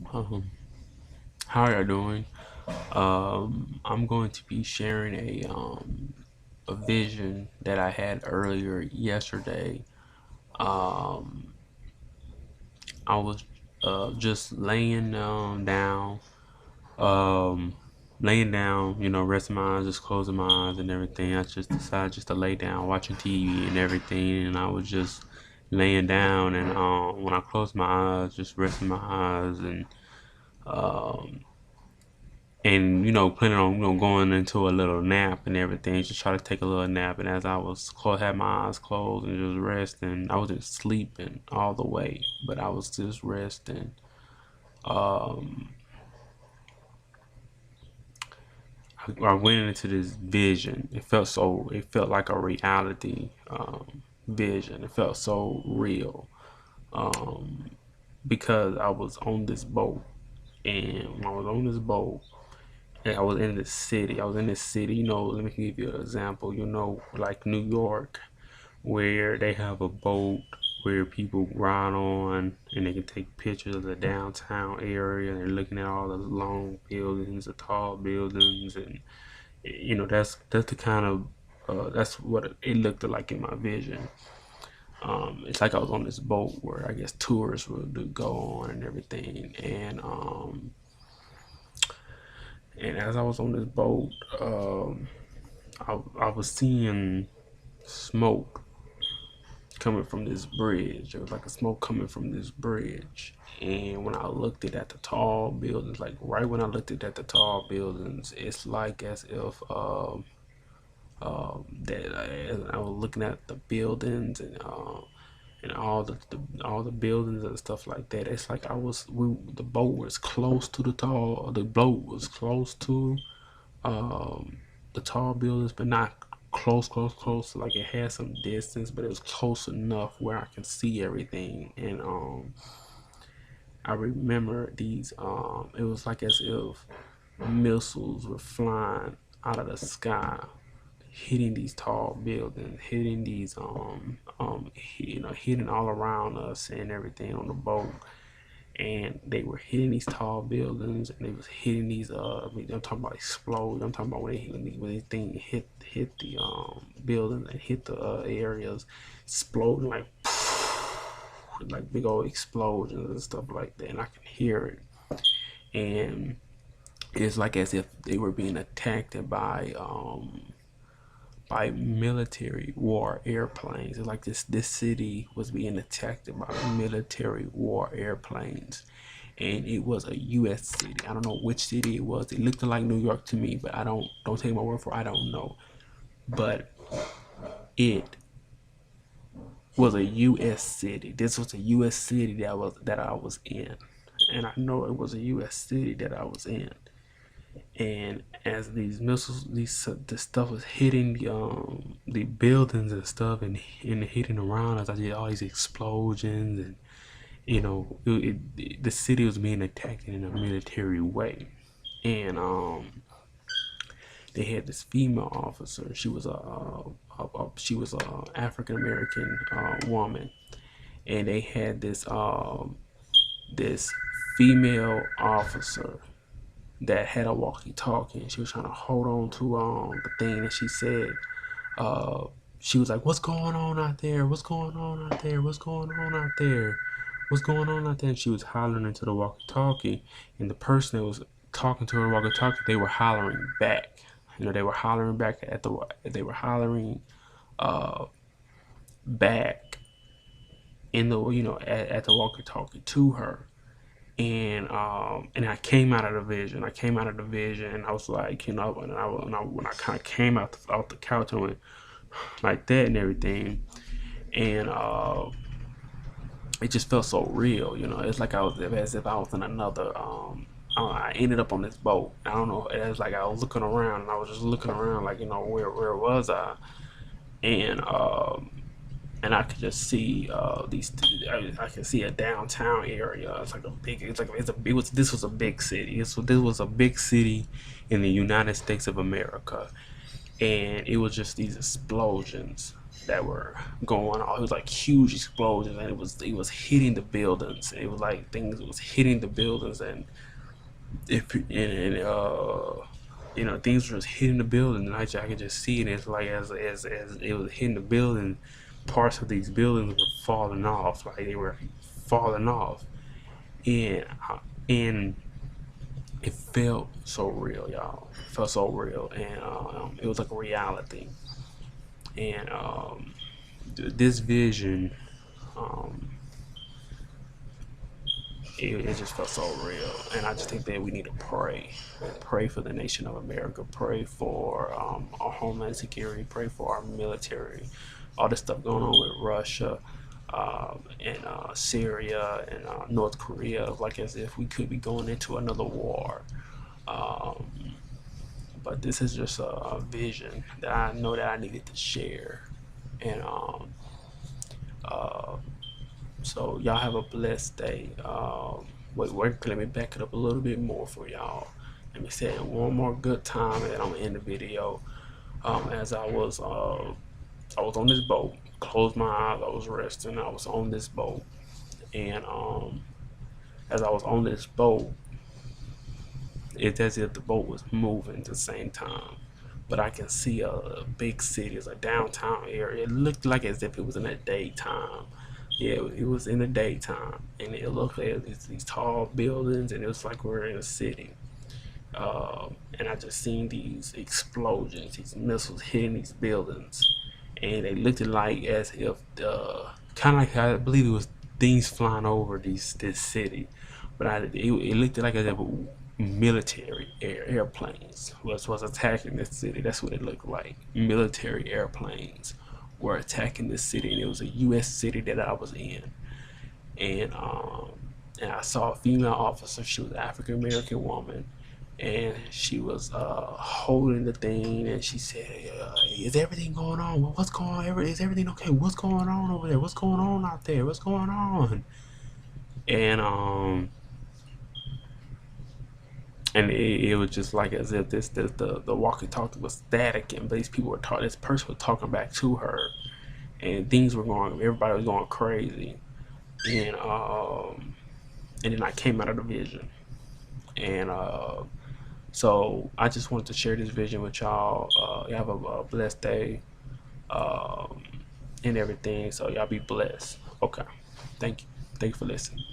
Um, how are you doing? I'm going to be sharing a vision that I had earlier yesterday. Um, I was just um, laying down, resting my eyes, just closing my eyes and everything. I just decided just to lay down, watching TV and everything, and I was just laying down, and when I closed my eyes, just resting my eyes um and planning on going into a little nap and everything, just try to take a little nap. And as I was had my eyes closed and just resting, I wasn't sleeping all the way, but I was just resting. um I went into this vision. It felt like a reality vision. It felt so real, um because I was on this boat, and when I was on this boat, and I was in this city. I was in this city, let me give you an example, like New York, where they have a boat where people ride on and they can take pictures of the downtown area. They're looking at all the long buildings, the tall buildings, and that's the kind of that's what it looked like in my vision. It's like I was on this boat where I guess tourists would go on and everything, and as I was on this boat, I was seeing smoke coming from this bridge. It was like a smoke coming from this bridge. And when I looked at the tall buildings, like right when I looked at the tall buildings, it's like as if that I was looking at the buildings and all the buildings and stuff like that. It's like the boat was close to the boat was close to um, the tall buildings, but not close. Like it had some distance, but it was close enough where I can see everything. And I remember these. It was like as if missiles were flying out of the sky, hitting these tall buildings, hitting these hitting all around us and everything on the boat. And they were hitting these tall buildings, and they was hitting these I mean, I'm talking about explode. I'm talking about when they thing hit the buildings and hit the areas, exploding like big old explosions and stuff like that. And I can hear it, and it's like as if they were being attacked by military war airplanes. It's like this city was being attacked by military war airplanes, and it was a U.S. city. I don't know which city it was. It looked like New York to me, but I don't take my word for it. I don't know, but it was a U.S. city. This was a U.S. city that I was in, and I know it was a U.S. city that I was in. And as these missiles, this stuff was hitting the buildings and stuff, and hitting around us, I did all these explosions, and the city was being attacked in a military way. And they had this female officer. She was a African American woman, and they had this female officer that had a walkie-talkie, and she was trying to hold on to the thing that she said. Uh, she was like, "What's going on out there? What's going on out there? What's going on out there? What's going on out there?" And she was hollering into the walkie-talkie, and the person that was talking to her walkie-talkie, they were hollering back. They were hollering back they were hollering uh, back in the at the walkie-talkie to her. And I came out of the vision. I came out of the vision, and I was like, when I kind of came out the couch and went like that and everything, and it just felt so real. It's like I was as if I was in another. I ended up on this boat. I don't know. It was like I was looking around, and I was just looking around, like where was I? And and I could just see these. I could see a downtown area. It's like a big. It's like it's a. It was This was a big city. This was a big city in the United States of America, and it was just these explosions. that were going on. It was like huge explosions, and it was hitting the buildings. It was like things was hitting the buildings, and if and things were just hitting the building, and I could just see it. It's like as it was hitting the building, parts of these buildings were falling off, like they were falling off, and and it felt so real, y'all. It felt so real, and it was like a reality. And this vision, um, it just felt so real. And I just think that we need to pray for the nation of America, pray for our homeland security, pray for our military, all this stuff going on with Russia. And Syria and North Korea, like as if we could be going into another war. Um, but this is just a vision that I know that I needed to share. And uh, so y'all have a blessed day. Wait, let me back it up a little bit more for y'all. Let me say it one more good time, and I'm gonna end the video. As I was on this boat, closed my eyes, I was resting. I was on this boat, and as I was on this boat, it's as if the boat was moving at the same time. But I can see a big city, it's a downtown area. It looked like as if it was in the daytime. Yeah, it was in the daytime, and it looked like these tall buildings, and it was like we're in a city. And I just seen these explosions, these missiles hitting these buildings, and they looked like as if kind of like I believe it was things flying over this city, but it looked like as if military airplanes was attacking this city. That's what it looked like. Military airplanes were attacking this city, and it was a U.S. city that I was in, and I saw a female officer. She was an African American woman, and she was holding the thing, and she said, "Is everything going on? What's going on? Is everything okay? What's going on over there? What's going on out there? What's going on?" And it was just like as if the walkie-talkie was static, and these people were talking. This person was talking back to her, and things were going. Everybody was going crazy, and then I came out of the vision, and so I just wanted to share this vision with y'all. You have a blessed day, um, and everything. So y'all be blessed. Okay, thank you for listening.